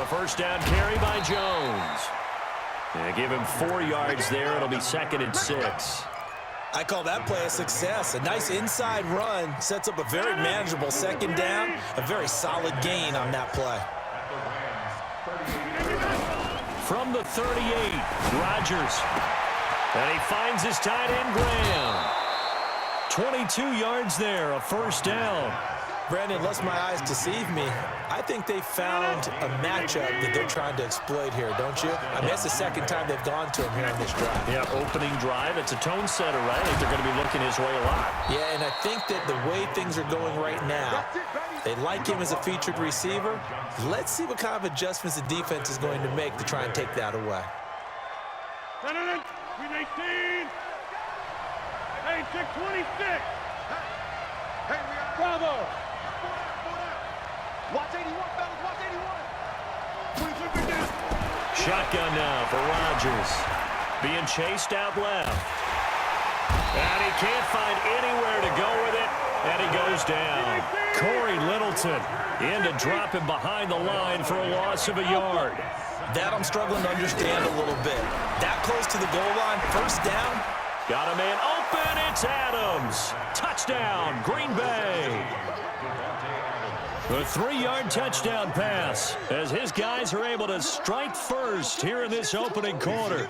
a first down carry by Jones. Yeah, give him 4 yards there. It'll be 2nd and 6. I call that play a success. A nice inside run sets up a very manageable 2nd down. A very solid gain on that play. From the 38, Rodgers. And he finds his tight end, Graham. 22 yards there, a first down. Brandon, unless my eyes deceive me, I think they found a matchup that they're trying to exploit here, don't you? I mean, that's the 2nd time they've gone to him here in this drive. Yeah, opening drive. It's a tone setter, right? I think they're going to be looking his way a lot. Yeah, and I think that the way things are going right now, they like him as a featured receiver. Let's see what kind of adjustments the defense is going to make to try and take that away. 18. Hey, 626. Bravo. Watch 81, fellas. Watch 81. Shotgun now for Rodgers. Being chased out left. And he can't find anywhere to go with it. And he goes down. Corey Littleton in to drop him behind the line for a loss of a yard. That I'm struggling to understand a little bit. That close to the goal line, first down. Got a man open. It's Adams. Touchdown, Green Bay. A 3-yard touchdown pass as his guys are able to strike first here in this opening quarter.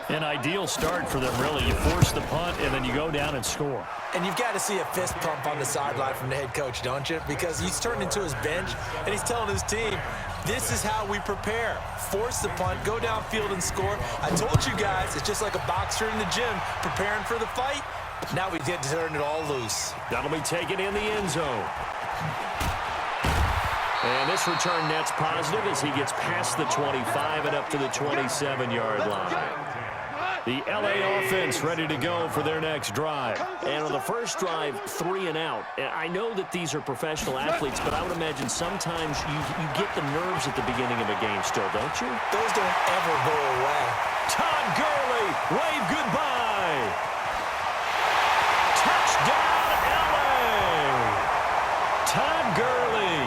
An ideal start for them, really. You force the punt, and then you go down and score. And you've got to see a fist pump on the sideline from the head coach, don't you? Because he's turned into his bench, and he's telling his team, this is how we prepare. Force the punt, go downfield and score. I told you guys, it's just like a boxer in the gym preparing for the fight. Now we get to turn it all loose. That'll be taken in the end zone. And this return net's positive as he gets past the 25 and up to the 27-yard line. The LA offense ready to go for their next drive. And on the first drive, 3 and out. And I know that these are professional athletes, but I would imagine sometimes you get the nerves at the beginning of a game still, don't you? Those don't ever go away. Todd Gurley, wave goodbye. Touchdown, LA. Todd Gurley,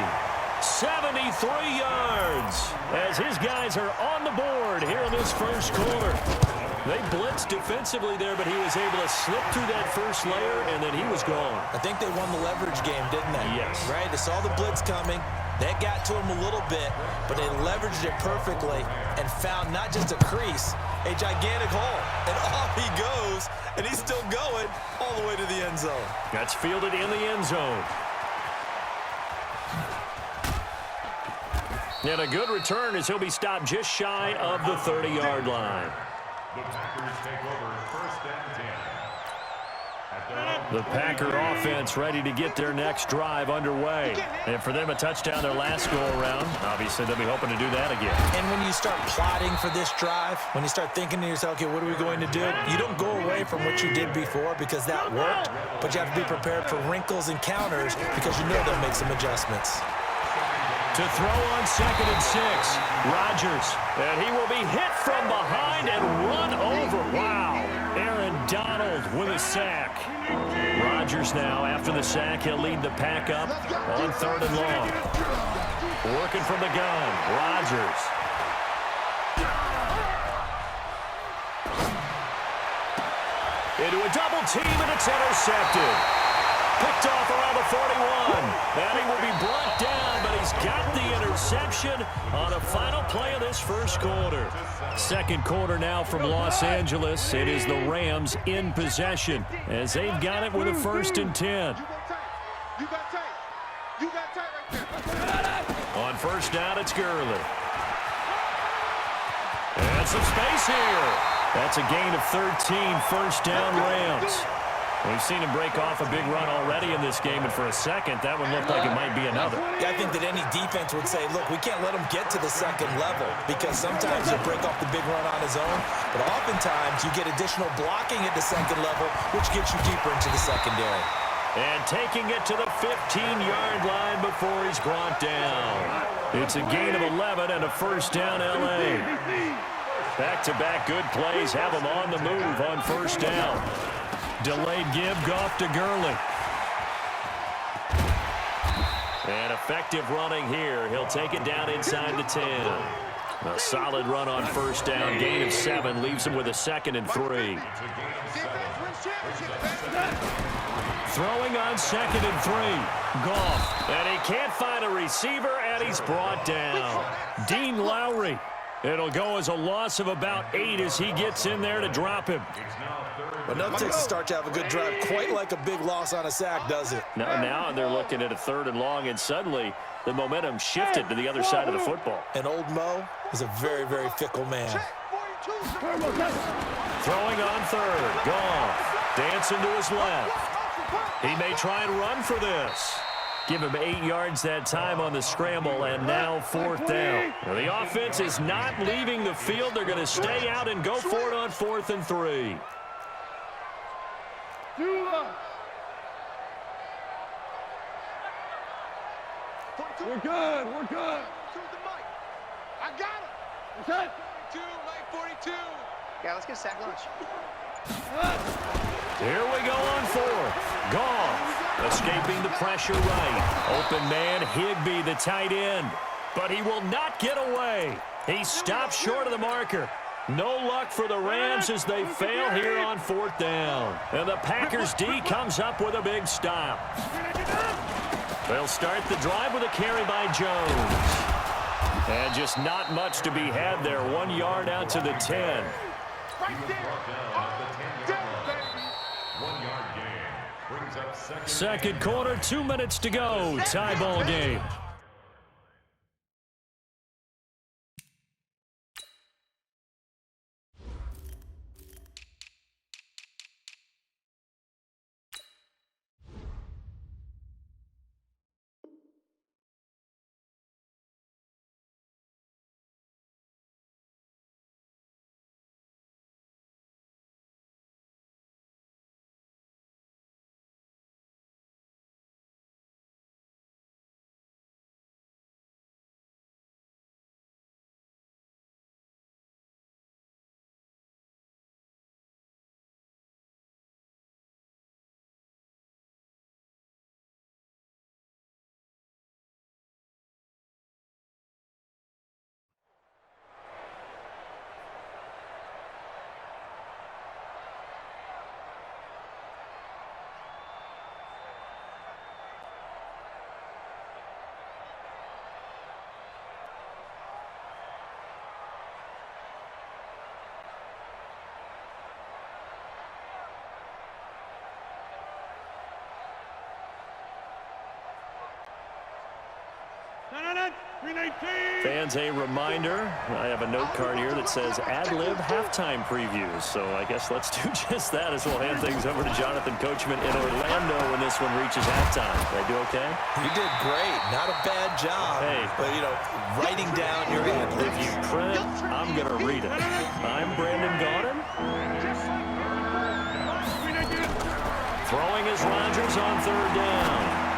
73 yards as his guys are on the board here in this first quarter. They blitzed defensively there, but he was able to slip through that first layer, and then he was gone. I think they won the leverage game, didn't they? Yes. Right? They saw the blitz coming. That got to him a little bit, but they leveraged it perfectly and found not just a crease, a gigantic hole. And off he goes, and he's still going all the way to the end zone. That's fielded in the end zone. And a good return as he'll be stopped just shy of the 30-yard line. The Packers take over 1st and 10. The Packer offense ready to get their next drive underway. And for them, a touchdown their last go-around. Obviously, they'll be hoping to do that again. And when you start plotting for this drive, when you start thinking to yourself, okay, what are we going to do? You don't go away from what you did before because that worked, but you have to be prepared for wrinkles and counters because you know they'll make some adjustments. To throw on 2nd and 6, Rodgers. And he will be hit from behind and run over. Wow. Aaron Donald with a sack. Rodgers now, after the sack, he'll lead the pack up on 3rd and long. Working from the gun, Rodgers. Into a double team, and it's intercepted. Picked off around the 41. And he will be brought down, but he's got the interception on the final play of this first quarter. Second quarter now from Los Angeles. It is the Rams in possession as they've got it with a 1st and 10. You got tight. You got tight right there. On first down, it's Gurley. And some space here. That's a gain of 13, first down Rams. We've seen him break off a big run already in this game, and for a second, that one looked like it might be another. Yeah, I think that any defense would say, look, we can't let him get to the second level because sometimes he'll break off the big run on his own, but oftentimes you get additional blocking at the second level, which gets you deeper into the secondary. And taking it to the 15-yard line before he's brought down. It's a gain of 11 and a first down L.A. Back-to-back good plays have him on the move on first down. Delayed give, Goff to Gurley. And effective running here. He'll take it down inside the 10. A solid run on first down. Gain of 7 leaves him with a 2nd and 3. Throwing on 2nd and 3. Goff. And he can't find a receiver, and he's brought down. Dean Lowry. It'll go as a loss of about 8 as he gets in there to drop him. But nothing takes a start to have a good drive quite like a big loss on a sack, does it? Now they're looking at a 3rd and long, and suddenly the momentum shifted to the other side of the football. And old Mo is a very, very fickle man. Throwing on 3rd. Goff. Dancing to his left. He may try and run for this. Give him 8 yards that time on the scramble, and now 4th down. Now, the offense is not leaving the field. They're going to stay out and go for it on 4th and 3. We're good. We're good. I got him. What's that? 42. Yeah, let's get sack lunch. Here we go on 4th. Goff escaping the pressure right. Open man, Higbee, the tight end. But he will not get away. He stops short of the marker. No luck for the Rams as they fail here on 4th down. And the Packers D comes up with a big stop. They'll start the drive with a carry by Jones. And just not much to be had there. 1 yard out to the 10. Right there. 1 yard gain. Brings up Second quarter, 2 minutes to go. Tie ball game. Fans, a reminder, I have a note card here that says ad-lib halftime previews. So I guess let's do just that as we'll hand things over to Jonathan Coachman in Orlando when this one reaches halftime. Did I do okay? You did great. Not a bad job. Hey. But, you know, writing down your ad-libs. If you print, I'm going to read it. I'm Brandon Gaudin. Throwing is Rodgers on 3rd down.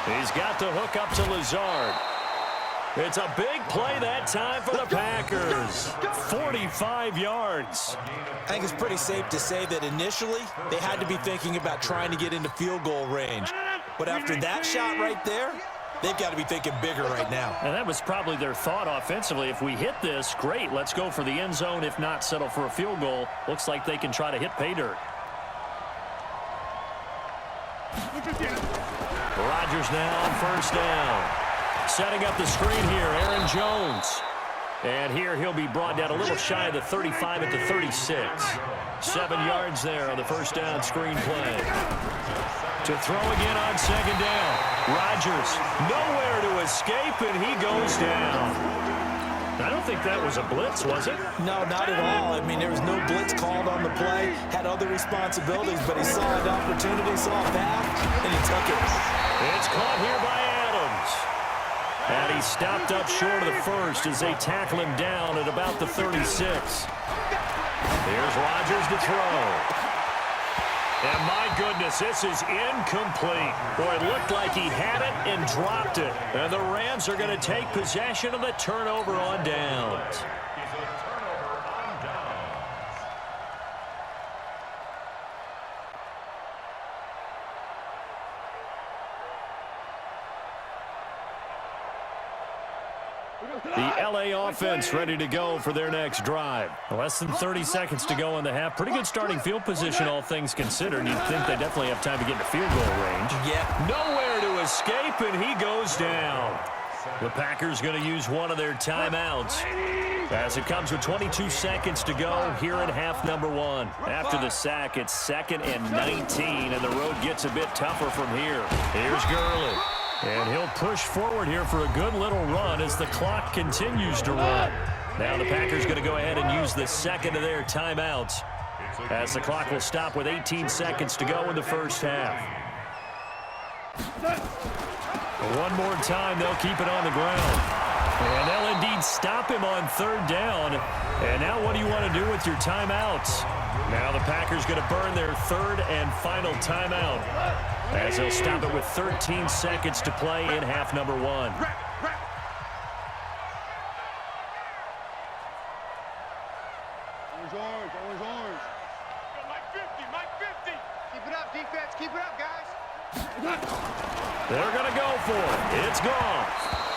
He's got the hook up to Lazard. It's a big play that time for the Packers. 45 yards. I think it's pretty safe to say that initially they had to be thinking about trying to get into field goal range. But after that shot right there, they've got to be thinking bigger right now. And that was probably their thought offensively. If we hit this, great, let's go for the end zone. If not, settle for a field goal. Looks like they can try to hit pay dirt. Rodgers now on 1st down. Setting up the screen here, Aaron Jones. And here he'll be brought down a little shy of the 35 at the 36. 7 yards there on the 1st down screen play. To throw again on 2nd down. Rodgers nowhere to escape, and he goes down. I don't think that was a blitz, was it? No, not at all. I mean, there was no blitz called on the play. Had other responsibilities, but he saw an opportunity, saw a path, and he took it. It's caught here by Adams. And he stopped up short of the 1st as they tackle him down at about the 36. Here's Rodgers to throw. And my goodness, this is incomplete. Boy, it looked like he had it and dropped it. And the Rams are going to take possession of the turnover on downs. The LA offense ready to go for their next drive. Less than 30 seconds to go in the half. Pretty good starting field position, all things considered. You'd think they definitely have time to get into field goal range. Yeah. Nowhere to escape, and he goes down. The Packers going to use one of their timeouts as it comes with 22 seconds to go here in half number one. After the sack, it's 2nd and 19, and the road gets a bit tougher from here. Here's Gurley. And he'll push forward here for a good little run as the clock continues to run. Now the Packers going to go ahead and use the second of their timeouts as the clock will stop with 18 seconds to go in the first half. One more time, they'll keep it on the ground. And they'll indeed stop him on 3rd down. And now what do you want to do with your timeouts? Now the Packers going to burn their 3rd and final timeout as they'll stop it with 13 seconds to play in half number one. Orange. Mike 50. Keep it up, defense. Keep it up, guys. They're going to go for it. It's gone.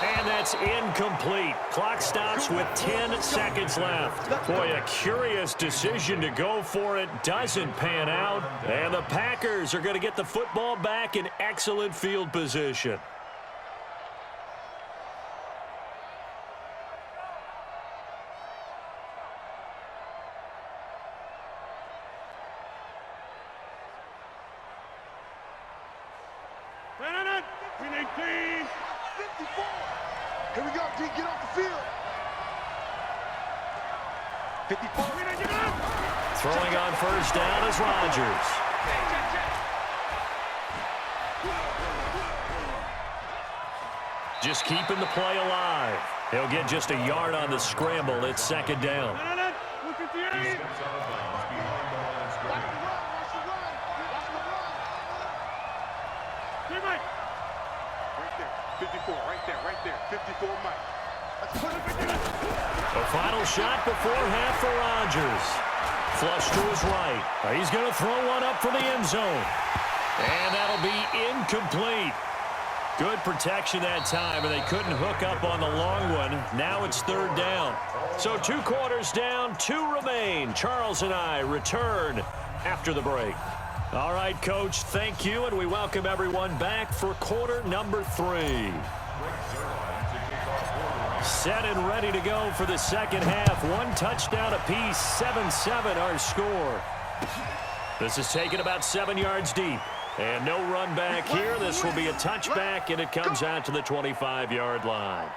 And that's incomplete. Clock stops with 10 seconds left. Boy, a curious decision to go for it. Doesn't pan out. And the Packers are going to get the football back in excellent field position. Here we go, D. Get off the field. 54. Throwing on first down is Rodgers. Just keeping the play alive. He'll get just a yard on the scramble. It's 2nd down. Right there. 54, Mike. A final shot before half for Rodgers. Flush to his right. He's going to throw one up for the end zone. And that'll be incomplete. Good protection that time, and they couldn't hook up on the long one. Now it's 3rd down. So 2 quarters down, 2 remain. Charles and I return after the break. All right, Coach, thank you, and we welcome everyone back for quarter number 3. Set and ready to go for the second half. 1 touchdown apiece, 7-7 our score. This is taken about 7 yards deep. And no run back here. This will be a touchback, and it comes out to the 25-yard line.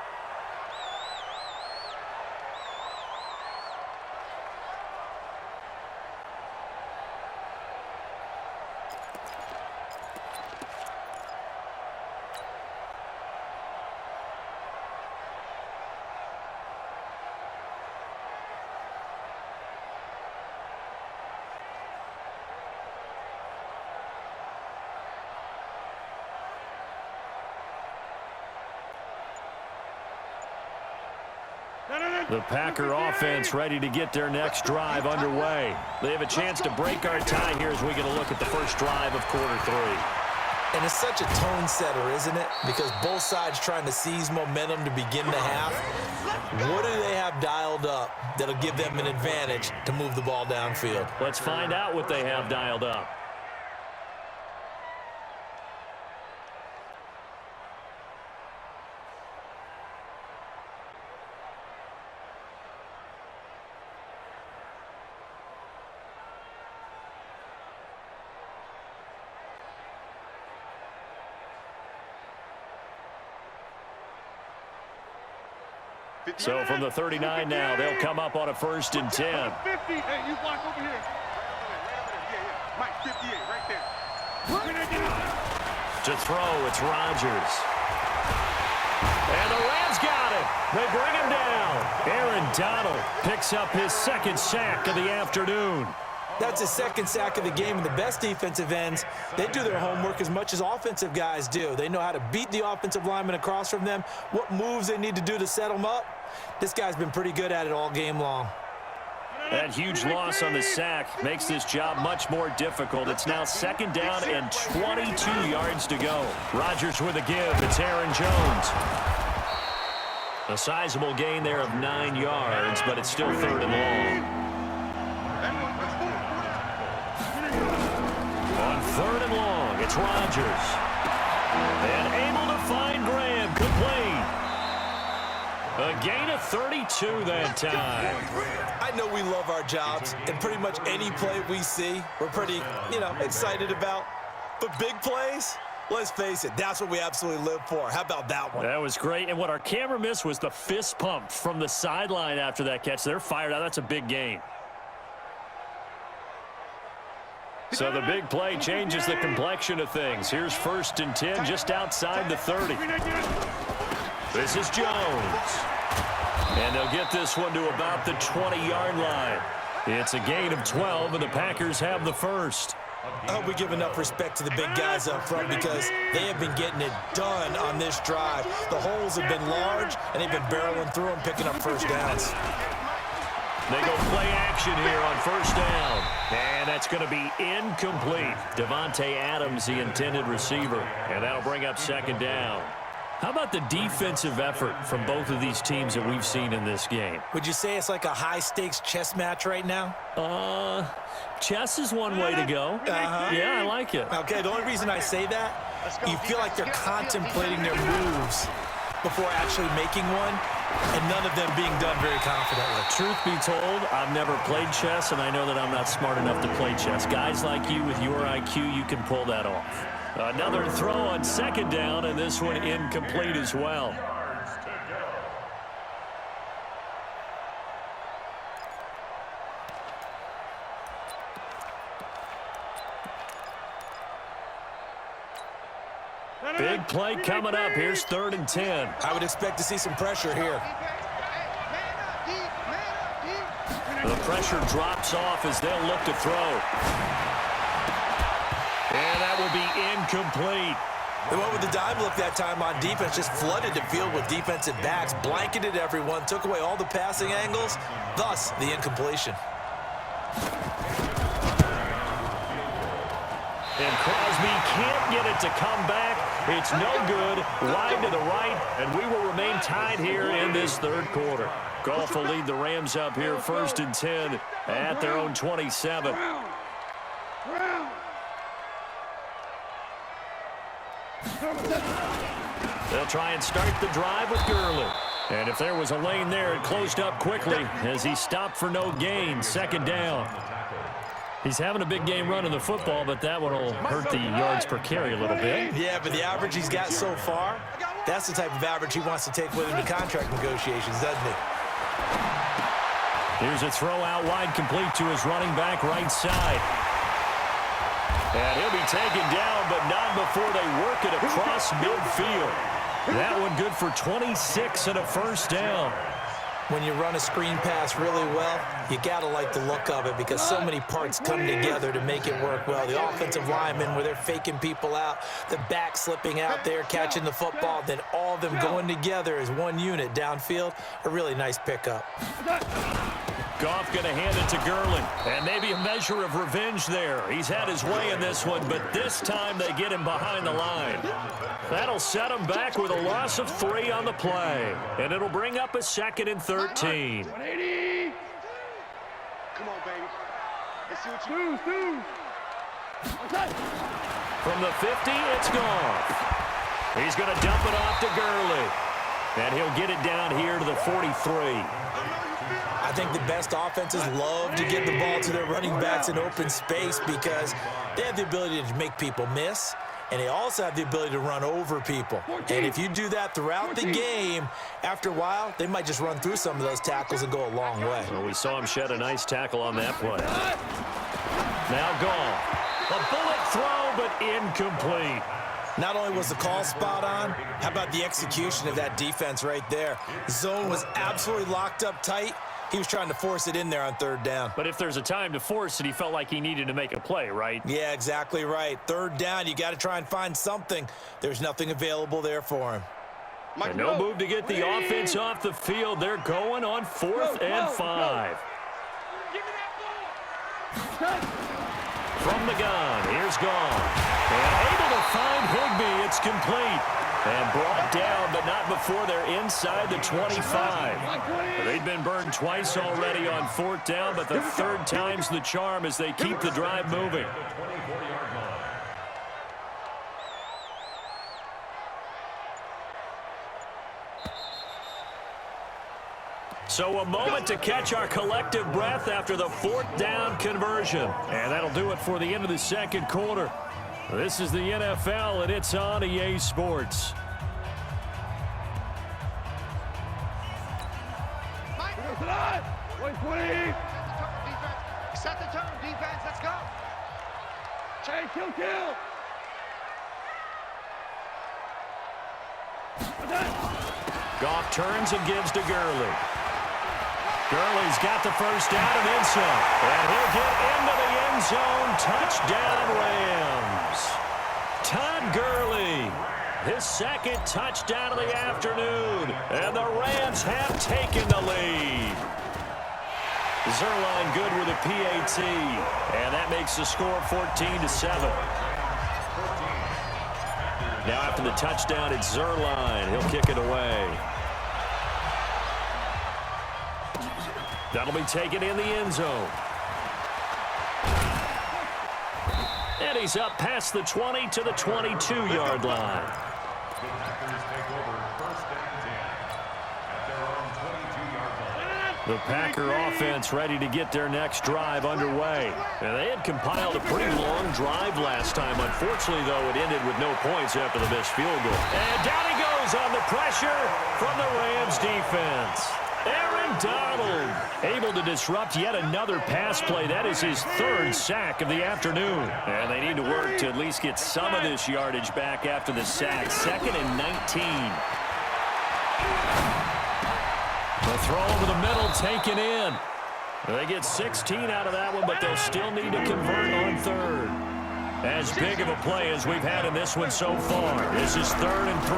The Packer offense ready to get their next drive underway. They have a chance to break our tie here as we get a look at the first drive of quarter 3. And it's such a tone setter, isn't it? Because both sides trying to seize momentum to begin the half. What do they have dialed up that'll give them an advantage to move the ball downfield? Let's find out what they have dialed up. So from the 39 now, they'll come up on a 1st and 10. 50. Hey, you block over here. Mike, 58, right there. To throw, it's Rodgers. And the Rams got it. They bring him down. Aaron Donald picks up his 2nd sack of the afternoon. That's his 2nd sack of the game, and the best defensive ends, they do their homework as much as offensive guys do. They know how to beat the offensive lineman across from them, what moves they need to do to set them up. This guy's been pretty good at it all game long. That huge loss on the sack makes this job much more difficult. It's now 2nd down and 22 yards to go. Rodgers with a give. It's Aaron Jones. A sizable gain there of 9 yards, but it's still 3rd and long. On 3rd and long, it's Rodgers. And able to find Graham, complete. A gain of 32 that time. I know we love our jobs, and pretty much any play we see, we're pretty, excited about. But big plays, let's face it, that's what we absolutely live for. How about that one? That was great, and what our camera missed was the fist pump from the sideline after that catch. They're fired out. That's a big gain. So the big play changes the complexion of things. Here's 1st and 10 just outside the 30. This is Jones. And they'll get this one to about the 20-yard line. It's a gain of 12, and the Packers have the first. I hope we give enough respect to the big guys up front because they have been getting it done on this drive. The holes have been large, and they've been barreling through them, picking up first downs. They go play action here on 1st down. And that's going to be incomplete. Devontae Adams, the intended receiver. And that'll bring up 2nd down. How about the defensive effort from both of these teams that we've seen in this game? Would you say it's like a high-stakes chess match right now? Chess is one way to go. Yeah, I like it. Okay, the only reason I say that, you feel like they're contemplating their moves before actually making one, and none of them being done very confidently. Truth be told, I've never played chess, and I know that I'm not smart enough to play chess. Guys like you with your IQ, you can pull that off. Another throw on 2nd down, and this one incomplete as well. Big play coming up. Here's 3rd and 10. I would expect to see some pressure here. The pressure drops off as they'll look to throw. And that will be incomplete. They went with the dime look that time on defense, just flooded the field with defensive backs, blanketed everyone, took away all the passing angles, thus the incompletion. And Crosby can't get it to come back. It's no good. Wide to the right, and we will remain tied here in this 3rd quarter. Goff will lead the Rams up here 1st and 10 at their own 27. They'll try and start the drive with Gurley. And if there was a lane there, it closed up quickly as he stopped for no gain. 2nd down. He's having a big game running the football, but that one will hurt the yards per carry a little bit. Yeah, but the average he's got so far, that's the type of average he wants to take with him to contract negotiations, doesn't he? Here's a throw out wide, complete to his running back right side. And he'll be taken down, but not before they work it across midfield. That one good for 26 and a 1st down. When you run a screen pass really well, you got to like the look of it because so many parts come together to make it work well. The offensive linemen, where they're faking people out, the back slipping out there, catching the football, then all of them going together as one unit downfield. A really nice pickup. Goff going to hand it to Gurley. And maybe a measure of revenge there. He's had his way in this one, but this time they get him behind the line. That'll set him back with a loss of 3 on the play. And it'll bring up a 2nd and 13. 180. Come on, baby. Let's see what you do. From the 50, it's Goff. He's going to dump it off to Gurley. And he'll get it down here to the 43. I think the best offenses love to get the ball to their running backs in open space because they have the ability to make people miss, and they also have the ability to run over people. And if you do that throughout the game, after a while, they might just run through some of those tackles and go a long way. Well, we saw him shed a nice tackle on that play. Now Goff. A bullet throw, but incomplete. Not only was the call spot on, how about the execution of that defense right there? Zone was absolutely locked up tight. He was trying to force it in there on 3rd down. But if there's a time to force it, he felt like he needed to make a play, right? Yeah, exactly right. 3rd down, you got to try and find something. There's nothing available there for him. And no move to get the offense off the field. They're going on 4th and 5. From the gun, here's Goff. And able to find Higbee. It's complete. And brought down, but not before they're inside the 25. They've been burned twice already on 4th down, but the third time's the charm as they keep the drive moving. So a moment to catch our collective breath after the 4th down conversion. And that'll do it for the end of the second quarter. This is the NFL, and it's on EA Sports. Set the tone, defense. Let's go. Hey, kill. Goff turns and gives to Gurley. Gurley's got the first down and then some. And he'll get into the end zone. Touchdown, Rams. Todd Gurley, his second touchdown of the afternoon. And the Rams have taken the lead. Zuerlein good with a PAT. And that makes the score 14-7. Now after the touchdown, it's Zuerlein. He'll kick it away. That'll be taken in the end zone. And he's up past the 20 to the 22-yard line. The Packers take over 1st and 10 at their own 22-yard line. The Packer offense ready to get their next drive underway. And they had compiled a pretty long drive last time. Unfortunately, though, it ended with no points after the missed field goal. And down he goes on the pressure from the Rams defense. Aaron Donald able to disrupt yet another pass play. That is his 3rd sack of the afternoon. And they need to work to at least get some of this yardage back after the sack. 2nd and 19. The throw over the middle taken in. They get 16 out of that one, but they'll still need to convert on 3rd. As big of a play as we've had in this one so far. This is 3rd and 3.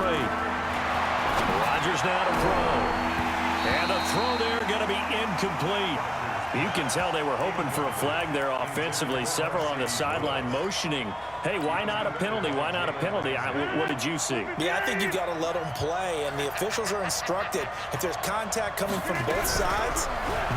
Rodgers now to throw. And the throw there going to be incomplete. You can tell they were hoping for a flag there offensively. Several on the sideline motioning. Hey, why not a penalty? Why not a penalty? What did you see? Yeah, I think you've got to let them play, and the officials are instructed. If there's contact coming from both sides,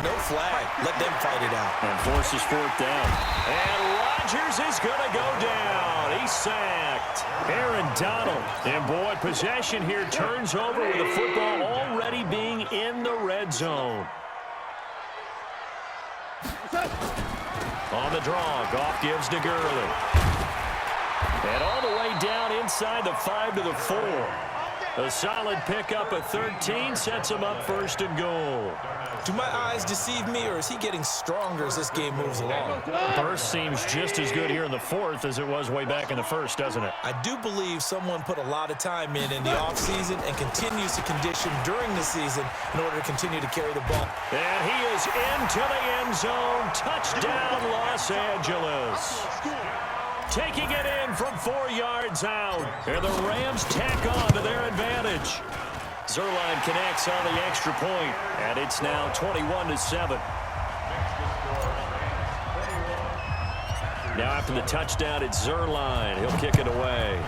no flag. Let them fight it out. And forces 4th down. And Rodgers is going to go down. He's sacked. Aaron Donald. And, boy, possession here turns over with the football already being in the red zone. On the draw, Goff gives to Gurley. And all the way down inside the 5 to the 4. A solid pickup of 13 sets him up 1st and goal. Do my eyes deceive me, or is he getting stronger as this game moves along? Burst seems just as good here in the 4th as it was way back in the 1st, doesn't it? I do believe someone put a lot of time in the offseason and continues to condition during the season in order to continue to carry the ball. And he is into the end zone. Touchdown, Los Angeles. Taking it in from 4 yards out. And the Rams tack on to their advantage. Zuerlein connects on the extra point, and it's now 21-7. Now after the touchdown, it's Zuerlein. He'll kick it away.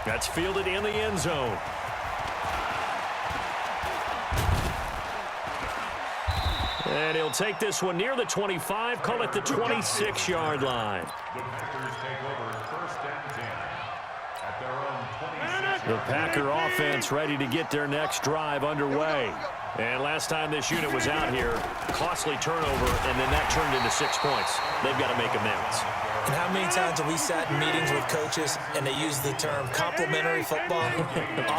That's fielded in the end zone. And he'll take this one near the 25, call it the 26-yard line. The Packers take over 1st and 10 at their own 26. The Packer offense ready to get their next drive underway. And last time this unit was out here, costly turnover, and then that turned into 6 points. They've got to make amends. And how many times have we sat in meetings with coaches and they use the term complementary football?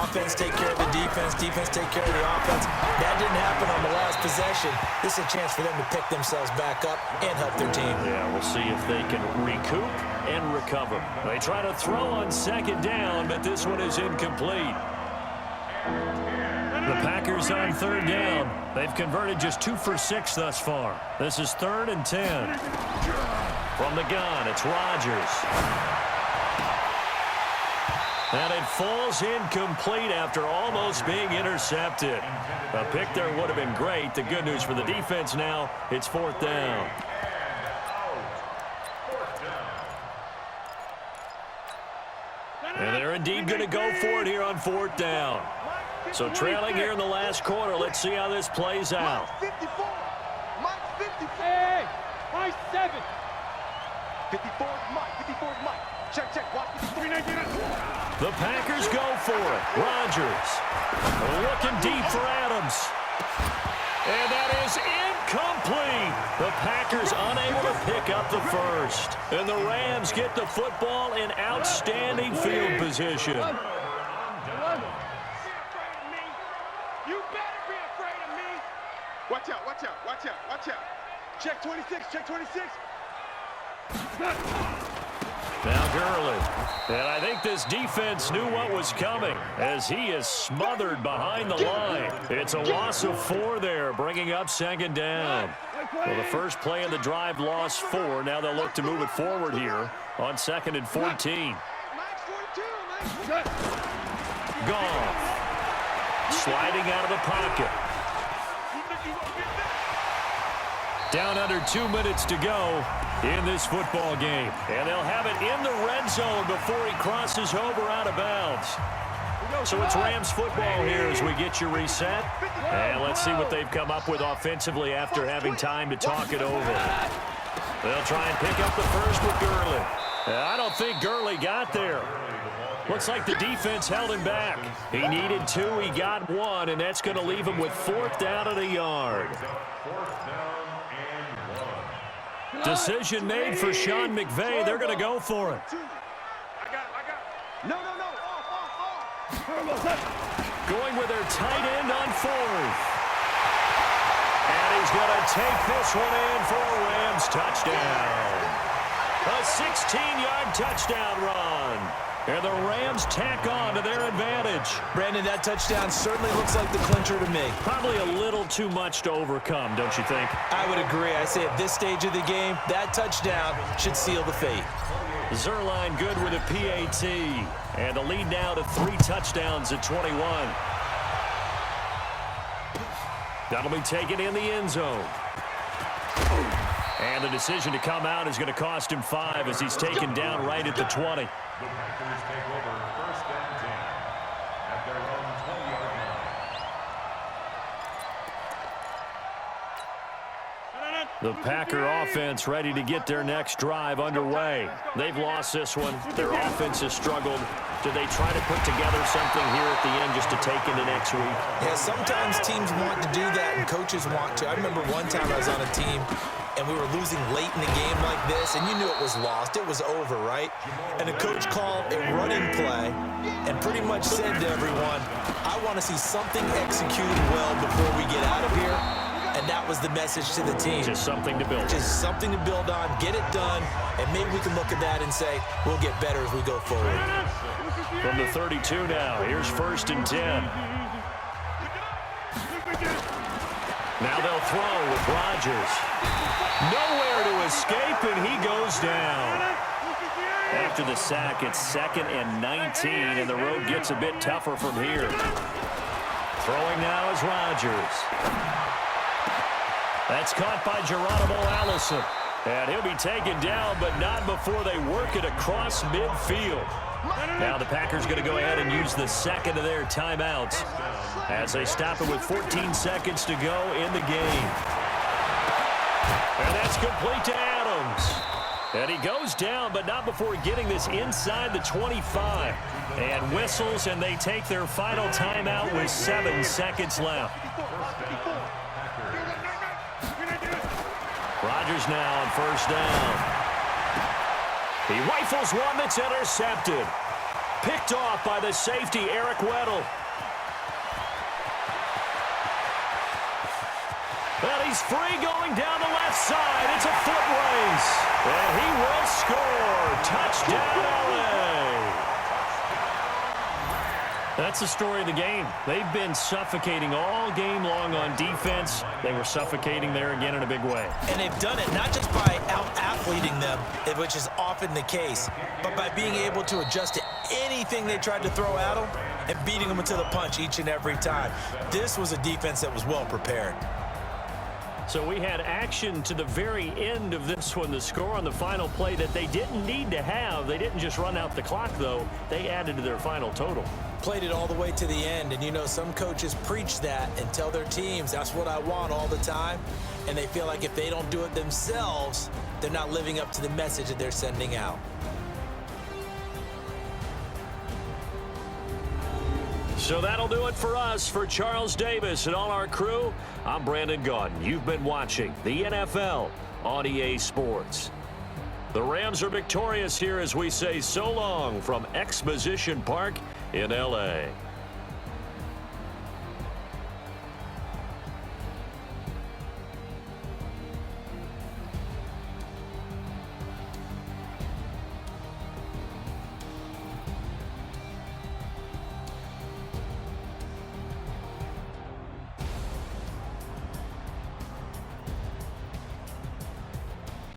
Offense take care of the defense, defense take care of the offense. That didn't happen on the last possession. This is a chance for them to pick themselves back up and help their team. Yeah, we'll see if they can recoup and recover. They try to throw on 2nd down, but this one is incomplete. The Packers on 3rd down. They've converted just 2 for 6 thus far. This is 3rd and 10. From the gun, it's Rodgers. And it falls incomplete after almost being intercepted. A pick there would have been great. The good news for the defense now, it's 4th down. And they're indeed going to go for it here on 4th down. So trailing here in the last quarter. Let's see how this plays out. Mike 54. Mike 54. Hey, Mike 7. 54 is Mike. 54 is Mike. Check, check. Watch 53. The Packers go for it. Rodgers looking deep for Adams. And that is incomplete. The Packers unable to pick up the first. And the Rams get the football in outstanding field position. You better be afraid of me. Watch out, watch out, watch out, watch out. Check 26, check 26. Now Gurley. And I think this defense knew what was coming as he is smothered behind the line. It's a loss of 4 there, bringing up 2nd down. Well, the first play of the drive lost 4. Now they'll look to move it forward here on 2nd and 14. Goff. Sliding out of the pocket. Down under 2 minutes to go in this football game. And they'll have it in the red zone before he crosses over out of bounds. So it's Rams football here as we get you reset. And let's see what they've come up with offensively after having time to talk it over. They'll try and pick up the first with Gurley. I don't think Gurley got there. Looks like the defense held him back. He needed 2, he got 1, and that's going to leave him with 4th down and a yard. Decision made for Sean McVay. They're going to go for it. I got. No. Off. Going with their tight end on 4th. And he's going to take this one in for a Rams touchdown. A 16-yard touchdown run. And the Rams tack on to their advantage. Brandon, that touchdown certainly looks like the clincher to me. Probably a little too much to overcome, don't you think? I would agree. I say at this stage of the game, that touchdown should seal the fate. Zerline good with a PAT. And the lead now to 3 touchdowns at 21. That'll be taken in the end zone. And the decision to come out is going to cost him 5 as he's taken down right at the 20. The Packers take over 1st and 10 at their own 20-yard line. The Packer offense ready to get their next drive underway. They've lost this one. Their offense has struggled. Do they try to put together something here at the end just to take into next week? Yeah, sometimes teams want to do that and coaches want to. I remember one time I was on a team and we were losing late in the game like this, and you knew it was lost. It was over, right? And the coach called a running play and pretty much said to everyone, I want to see something executed well before we get out of here. And that was the message to the team. Just something to build. Just something to build on, get it done, and maybe we can look at that and say, we'll get better as we go forward. From the 32 now, here's 1st and 10. Now they'll throw with Rodgers. Nowhere to escape, and he goes down. After the sack, it's 2nd and 19, and the road gets a bit tougher from here. Throwing now is Rodgers. That's caught by Geronimo Allison. And he'll be taken down, but not before they work it across midfield. Now the Packers going to go ahead and use the 2nd of their timeouts as they stop it with 14 seconds to go in the game. And that's complete to Adams. And he goes down, but not before getting this inside the 25. And whistles, and they take their final timeout with 7 seconds left. Rodgers now on 1st down. He rifles one that's intercepted. Picked off by the safety, Eric Weddle. And he's free going down the left side. It's a foot race. And he will score. Touchdown, LA. That's the story of the game. They've been suffocating all game long on defense. They were suffocating there again in a big way. And they've done it not just by out-athleting them, which is often the case, but by being able to adjust to anything they tried to throw at them and beating them to the punch each and every time. This was a defense that was well prepared. So we had action to the very end of this one. The score on the final play that they didn't need to have. They didn't just run out the clock, though. They added to their final total. Played it all the way to the end, and you know some coaches preach that and tell their teams that's what I want all the time, and they feel like if they don't do it themselves, they're not living up to the message that they're sending out. So that'll do it for us. For Charles Davis and all our crew, I'm Brandon Gaudin. You've been watching the NFL on EA Sports. The Rams are victorious here as we say so long from Exposition Park in L.A.